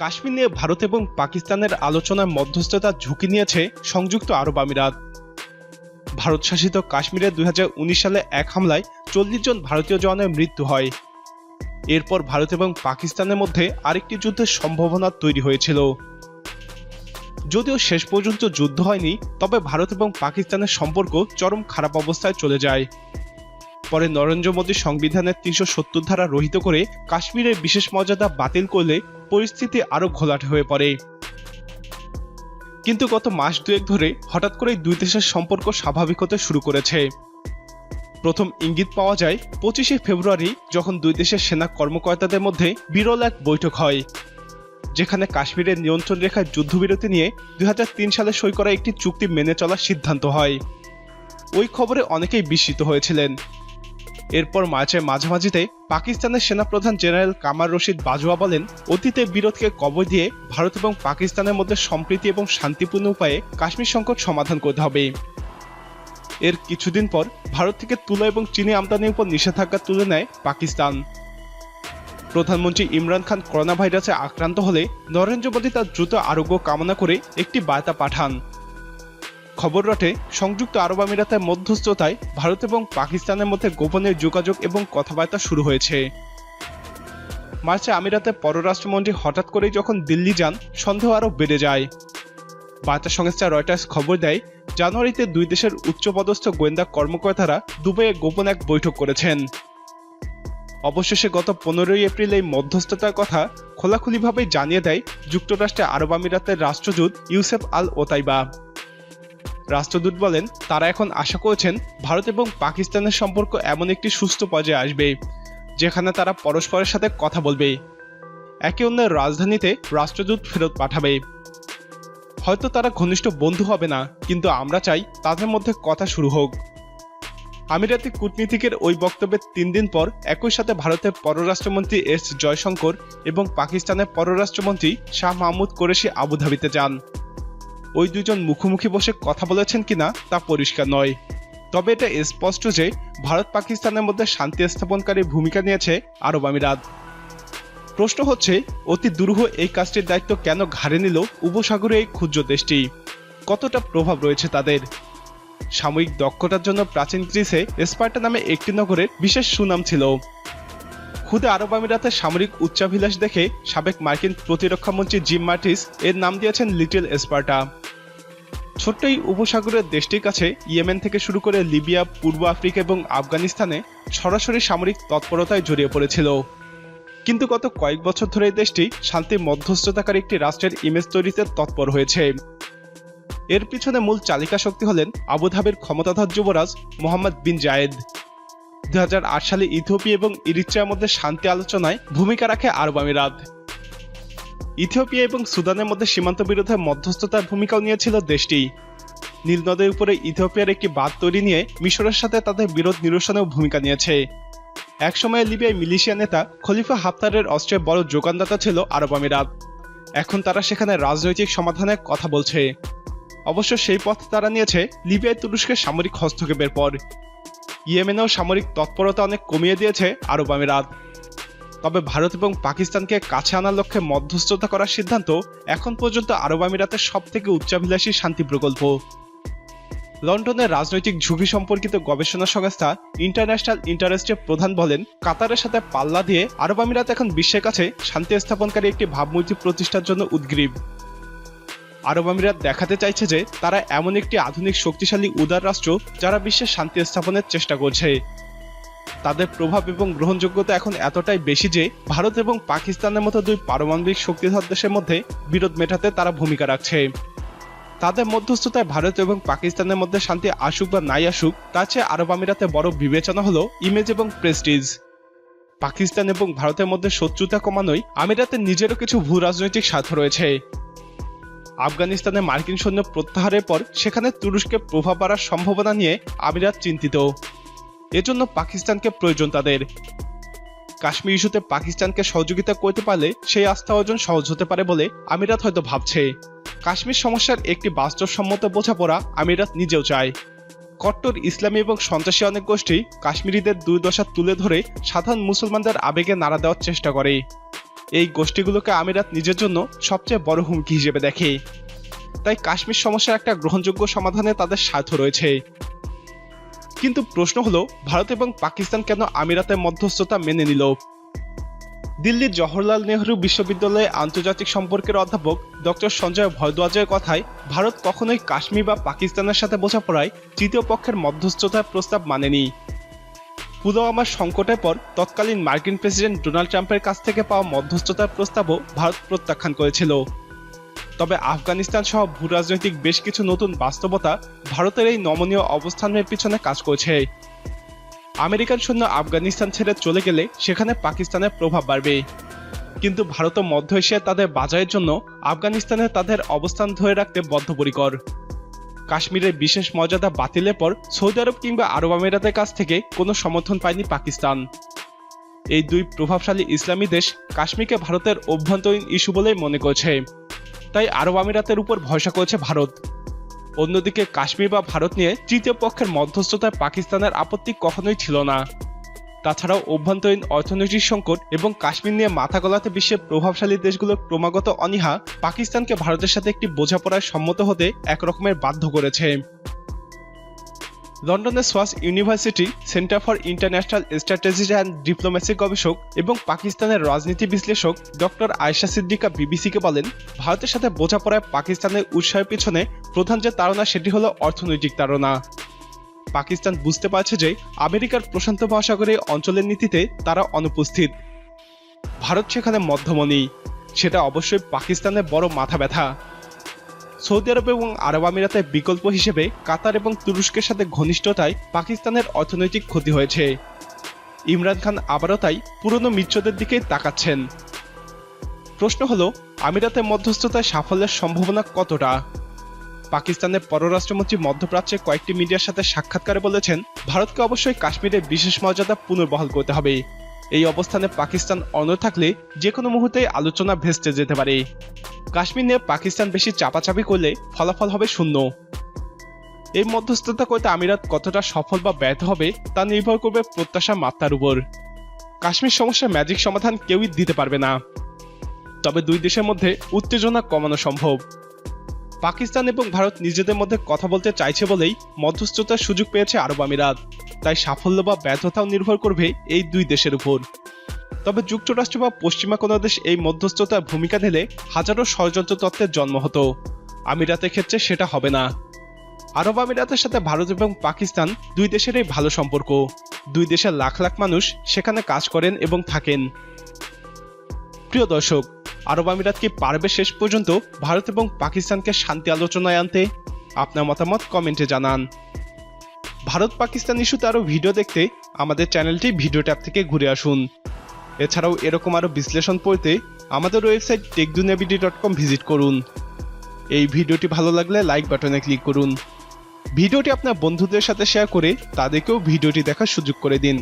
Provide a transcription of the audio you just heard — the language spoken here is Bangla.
কাশ্মীর নিয়ে ভারত এবং পাকিস্তানের আলোচনায় মধ্যস্থতার ঝুঁকি নিয়েছে সংযুক্ত আরব আমিরাত। ভারত শাসিত কাশ্মীরে 2019 সালে এক হামলায় 40 জন ভারতীয় জওয়ানের মৃত্যু হয়। এরপর ভারত এবং পাকিস্তানের মধ্যে আরেকটি যুদ্ধের সম্ভাবনা তৈরি হয়েছিল। যদিও শেষ পর্যন্ত যুদ্ধ হয়নি, তবে ভারত এবং পাকিস্তানের সম্পর্ক চরম খারাপ অবস্থায় চলে যায়। পরে নরেন্দ্র মোদীর সংবিধানের 370 ধারা রহিত করে কাশ্মীরের বিশেষ মর্যাদা বাতিল করলে পরিস্থিতি আরো ঘোলাটে হয়ে পড়ে। কিন্তু গত মাস দুয়েক ধরে হঠাৎ করেই দুই দেশের সম্পর্ক স্বাভাবিক হতে শুরু করেছে। প্রথম ইঙ্গিত পাওয়া যায় 25শে ফেব্রুয়ারি, যখন দুই দেশের সেনা কর্মকর্তাদের মধ্যে বিরল এক বৈঠক হয়, যেখানে কাশ্মীরের নিয়ন্ত্রণ রেখায় যুদ্ধবিরতি নিয়ে 2003 সালে সই করা একটি চুক্তি মেনে চলার সিদ্ধান্ত হয়। ওই খবরে অনেকেই বিস্মিত হয়েছিলেন। এরপর মার্চের মাঝামাঝিতে পাকিস্তানের সেনাপ্রধান জেনারেল কামার রশিদ বাজওয়া বলেন, অতীতে বিরোধকে কবর দিয়ে ভারত এবং পাকিস্তানের মধ্যে সম্প্রীতি এবং শান্তিপূর্ণ উপায়ে কাশ্মীর সংকট সমাধান করতে হবে। এর কিছুদিন পর ভারত থেকে তুলা এবং চিনি আমদানির উপর নিষেধাজ্ঞা তুলে নেয় পাকিস্তান। প্রধানমন্ত্রী ইমরান খান করোনা ভাইরাসে আক্রান্ত হলে নরেন্দ্র মোদী তার দ্রুত আরোগ্য কামনা করে একটি বার্তা পাঠান। খবর রটে সংযুক্ত আরব আমিরাতের মধ্যস্থতায় ভারত এবং পাকিস্তানের মধ্যে গোপনে যোগাযোগ এবং কথাবার্তা শুরু হয়েছে। মার্চে আমিরাতের পররাষ্ট্রমন্ত্রী হঠাৎ করেই যখন দিল্লি যান, সন্দেহ আরও বেড়ে যায়। বার্তা সংস্থা রয়টার্স খবর দেয়, জানুয়ারিতে দুই দেশের উচ্চপদস্থ গোয়েন্দা কর্মকর্তারা দুবাইয়ে গোপন এক বৈঠক করেছেন। অবশেষে গত 15 এপ্রিল এই মধ্যস্থতার কথা খোলাখুলিভাবে জানিয়ে দেয় যুক্তরাষ্ট্রে আরব আমিরাতের রাষ্ট্রদূত ইউসেফ আল ওতাইবা। রাষ্ট্রদূত বলেন, তারা এখন আশা করছেন ভারত এবং পাকিস্তানের সম্পর্ক এমন একটি সুস্থ পর্যায়ে আসবে, যেখানে তারা পরস্পরের সাথে কথা বলবে, একে অন্যের রাজধানীতে রাষ্ট্রদূত ফেরত পাঠাবে। হয়তো তারা ঘনিষ্ঠ বন্ধু হবে না, কিন্তু আমরা চাই তাদের মধ্যে কথা শুরু হোক। আমিরাতি কূটনীতিকের ওই বক্তব্যের 3 দিন পর একই সাথে ভারতের পররাষ্ট্রমন্ত্রী এস জয়শঙ্কর এবং পাকিস্তানের পররাষ্ট্রমন্ত্রী শাহ মাহমুদ কুরেশি আবুধাবিতে যান। ওই দুজন মুখোমুখি বসে কথা বলেছেন কিনা তা পরিষ্কার নয়, তবে এটা স্পষ্ট যে ভারত পাকিস্তানের মধ্যে শান্তি স্থাপনকারী ভূমিকা নিয়েছে আরব আমিরাত। প্রশ্ন হচ্ছে, অতি দুরূহ এই কাজটির দায়িত্ব কেন ঘাড়ে নিল উপসাগরীয় এই ক্ষুদ্র দেশটি? কতটা প্রভাব রয়েছে তাদের? সাময়িক দক্ষতার জন্য প্রাচীন গ্রিসে স্পার্টা নামে একটি নগরের বিশেষ সুনাম ছিল। খুদে আরব আমিরাতের সামরিক উচ্চাভিলাষ দেখে সাবেক মার্কিন প্রতিরক্ষামন্ত্রী জিম মার্টিস এর নাম দিয়েছেন লিটল স্পার্টা। ছোট্ট এই উপসাগরের দেশটির কাছে ইয়েমেন থেকে শুরু করে লিবিয়া, পূর্ব আফ্রিকা এবং আফগানিস্তানে সরাসরি সামরিক তৎপরতায় জড়িয়ে পড়েছিল। কিন্তু গত কয়েক বছর ধরে এই দেশটি শান্তি মধ্যস্থতাকারী একটি রাষ্ট্রের ইমেজ তৈরিতে তৎপর হয়েছে। এর পিছনে মূল চালিকা শক্তি হলেন আবুধাবির ক্ষমতাধর যুবরাজ মোহাম্মদ বিন জায়েদ। 2008 সালে ইথিওপিয়া এবং ইরিত্রিয়ার মধ্যে শান্তি আলোচনায় ভূমিকা রাখে আরব আমিরাত। ইথিওপিয়া এবং সুদানের মধ্যে সীমান্ত বিরোধে মধ্যস্থতার ভূমিকাও নিয়েছিল দেশটি। নীল নদের উপরে ইথিওপিয়ার একটি বাঁধ তৈরি নিয়ে মিশরের সাথে তাদের বিরোধ নিরসনেও ভূমিকা নিয়েছে। একসময়ে লিবিয়ায় মিলিশিয়া নেতা খলিফা হাফতারের অস্ত্রের বড় যোগানদাতা ছিল আরব আমিরাত। এখন তারা সেখানে রাজনৈতিক সমাধানের কথা বলছে। অবশ্য সেই পথ তারা নিয়েছে লিবিয়ায় তুরস্কের সামরিক হস্তক্ষেপের পর। ইয়েমেনেও সামরিক তৎপরতা অনেক কমিয়ে দিয়েছে আরব আমিরাত। তবে ভারত এবং পাকিস্তানকে কাছে আনার লক্ষ্যে মধ্যস্থতা করার সিদ্ধান্ত এখন পর্যন্ত আরব আমিরাতের সবথেকে উচ্চাভিলাষী শান্তি প্রকল্প। লন্ডনের রাজনৈতিক ঝুঁকি সম্পর্কিত গবেষণা সংস্থা ইন্টারন্যাশনাল ইন্টারেস্টের প্রধান বলেন, কাতারের সাথে পাল্লা দিয়ে আরব আমিরাত এখন বিশ্বের কাছে শান্তি স্থাপনকারী একটি ভাবমূর্তি প্রতিষ্ঠার জন্য উদ্গ্রীব। আরব আমিরাত দেখাতে চাইছে যে তারা এমন একটি আধুনিক শক্তিশালী উদার রাষ্ট্র যারা বিশ্বের শান্তি স্থাপনের চেষ্টা করছে। তাদের প্রভাব এবং গ্রহণযোগ্যতা এখন এতটাই বেশি যে ভারত এবং পাকিস্তানের মতো দুই পারমাণবিক শক্তিধর দেশের মধ্যে বিরোধ মেটাতে তারা ভূমিকা রাখছে। তাদের মধ্যস্থতায় ভারত এবং পাকিস্তানের মধ্যে শান্তি আসুক বা নাই আসুক, তার চেয়ে আরব আমিরাতে বড় বিবেচনা হলো ইমেজ এবং প্রেস্টিজ। পাকিস্তান এবং ভারতের মধ্যে শত্রুতা কমানোই আমিরাতের নিজেরও কিছু ভূ রাজনৈতিক স্বার্থ রয়েছে। আফগানিস্তানে মার্কিন সৈন্য প্রত্যাহারের পর সেখানে তুরস্কের প্রভাব বাড়ার সম্ভাবনা নিয়ে আমিরাত চিন্তিত। এজন্য পাকিস্তানকে প্রয়োজন তাদের। কাশ্মীর ইস্যুতে পাকিস্তানকে সহযোগিতা করতে পারলে সেই আস্থা অর্জন সহজ হতে পারে বলে আমিরাত হয়তো ভাবছে। কাশ্মীর সমস্যার একটি বাস্তবসম্মত বোঝাপড়া আমিরাত নিজেও চায়। কট্টর ইসলামী এবং সন্ত্রাসী অনেক গোষ্ঠী কাশ্মীরিদের দুর্দশা তুলে ধরে সাধারণ মুসলমানদের আবেগে নাড়া দেওয়ার চেষ্টা করে। এই গোষ্ঠীগুলোকে আমিরাত নিজের জন্য সবচেয়ে বড় হুমকি হিসেবে দেখে। তাই কাশ্মীর সমস্যার একটা গ্রহণযোগ্য সমাধানে তাদের স্বার্থ রয়েছে। কিন্তু প্রশ্ন হলো, ভারত এবং পাকিস্তান কেন আমিরাতের মধ্যস্থতা মেনে নিল? দিল্লির জওহরলাল নেহরু বিশ্ববিদ্যালয়ে আন্তর্জাতিক সম্পর্কের অধ্যাপক ডক্টর সঞ্জয় ভরদ্বাজের কথায়, ভারত কখনোই কাশ্মীর বা পাকিস্তানের সাথে বোঝাপড়ায় তৃতীয় পক্ষের মধ্যস্থতার প্রস্তাব মানেনি। পুলওয়ামার সংকটের পর তৎকালীন মার্কিন প্রেসিডেন্ট ডোনাল্ড ট্রাম্পের কাছ থেকে পাওয়া মধ্যস্থতার প্রস্তাবও ভারত প্রত্যাখ্যান করেছিল। তবে আফগানিস্তান সহ ভূরাজনৈতিক বেশ কিছু নতুন বাস্তবতা ভারতের এই নমনীয় অবস্থানের পিছনে কাজ করছে। আমেরিকান সৈন্য আফগানিস্তান ছেড়ে চলে গেলে সেখানে পাকিস্তানের প্রভাব বাড়বে, কিন্তু ভারত ও মধ্য এশিয়ায় তাদের বাজারের জন্য আফগানিস্তানে তাদের অবস্থান ধরে রাখতে বদ্ধপরিকর। কাশ্মীরের বিশেষ মর্যাদা বাতিলের পর সৌদি আরব কিংবা আরব আমিরাতের কাছ থেকে কোনো সমর্থন পায়নি পাকিস্তান। এই দুই প্রভাবশালী ইসলামী দেশ কাশ্মীরকে ভারতের অভ্যন্তরীণ ইস্যু বলেই মনে করছে, তাই আরব আমিরাতের উপর ভরসা করেছে ভারত। অন্যদিকে কাশ্মীর বা ভারত নিয়ে তৃতীয় পক্ষের মধ্যস্থতায় পাকিস্তানের আপত্তি কখনোই ছিল না। তাছাড়াও অভ্যন্তরীণ অর্থনৈতিক সংকট এবং কাশ্মীর নিয়ে মাথা গলাতে বিশ্বের প্রভাবশালী দেশগুলোর ক্রমাগত অনীহা পাকিস্তানকে ভারতের সাথে একটি বোঝাপড়ায় সম্মত হতে একরকমের বাধ্য করেছে। লন্ডনের SOAS university centre for international strategy and diplomacy গবেষক এবং পাকিস্তানের রাজনীতি বিশ্লেষক ডক্টর আয়েশা সিদ্দিকা বিবিসিকে বলেন, ভারতের সাথে বোঝাপড়ায় পাকিস্তানের উৎসাহের পিছনে প্রধান যে তাড়না সেটি হলো অর্থনৈতিক তাড়না। পাকিস্তান বুঝতে পারছে যে আমেরিকার প্রশান্ত মহাসাগরীয় অঞ্চলের নীতিতে তারা অনুপস্থিত। ভারত সেখানে মধ্যমণি, সেটা অবশ্যই পাকিস্তানের বড় মাথা ব্যথা। সৌদি আরব এবং আরব আমিরাতের বিকল্প হিসেবে কাতার এবং তুরস্কের সাথে ঘনিষ্ঠতায় পাকিস্তানের অর্থনৈতিক ক্ষতি হয়েছে। ইমরান খান আবারও তাই পুরনো মিত্রদের দিকেই তাকাচ্ছেন। প্রশ্ন হলো, আমিরাতের মধ্যস্থতায় সাফল্যের সম্ভাবনা কতটা? পাকিস্তানের পররাষ্ট্রমন্ত্রী মধ্যপ্রাচ্যের কয়েকটি মিডিয়ার সাথে সাক্ষাৎকারে বলেছেন, ভারতকে অবশ্যই কাশ্মীরের বিশেষ মর্যাদা পুনর্বহাল করতে হবে। এই অবস্থানে পাকিস্তান অনড় থাকলে যে কোনো মুহূর্তেই আলোচনা ভেস্তে যেতে পারে। কাশ্মীর নিয়ে পাকিস্তান বেশি চাপাচাপি করলে ফলাফল হবে শূন্য। এই মধ্যস্থতা করতে আমিরাত কতটা সফল বা ব্যর্থ হবে তা নির্ভর করবে প্রত্যাশার মাত্রার উপর। কাশ্মীর সমস্যার ম্যাজিক সমাধান কেউই দিতে পারবে না, তবে দুই দেশের মধ্যে উত্তেজনা কমানো সম্ভব। পাকিস্তান এবং ভারত নিজেদের মধ্যে কথা বলতে চাইছে বলেই মধ্যস্থতার সুযোগ পেয়েছে আরব আমিরাত, তাই সাফল্য বা ব্যর্থতাও নির্ভর করবে এই দুই দেশের উপর। তবে যুক্তরাষ্ট্র বা পশ্চিমা কোনো দেশ এই মধ্যস্থতার ভূমিকা নিলে হাজারো ষড়যন্ত্র তত্ত্বের জন্ম হতো। আমিরাতের ক্ষেত্রে সেটা হবে না। আরব আমিরাতের সাথে ভারত এবং পাকিস্তান দুই দেশেরই ভালো সম্পর্ক। দুই দেশের লাখ লাখ মানুষ সেখানে কাজ করেন এবং থাকেন। প্রিয় দর্শক, আরব আমিরাত কি পারবে শেষ পর্যন্ত ভারত এবং পাকিস্তানকে শান্তি আলোচনায় আনতে? আপনার মতামত কমেন্টে জানান। ভারত পাকিস্তান ইস্যুতে আরও ভিডিও দেখতে আমাদের চ্যানেলটি ভিডিও ট্যাব থেকে ঘুরে আসুন। এছাড়াও এরকম আরও বিশ্লেষণ পড়তে আমাদের ওয়েবসাইট techduniabd.com ভিজিট করুন। এই ভিডিওটি ভালো লাগলে লাইক বাটনে ক্লিক করুন। ভিডিওটি আপনার বন্ধুদের সাথে শেয়ার করে তাদেরকেও ভিডিওটি দেখার সুযোগ করে দিন।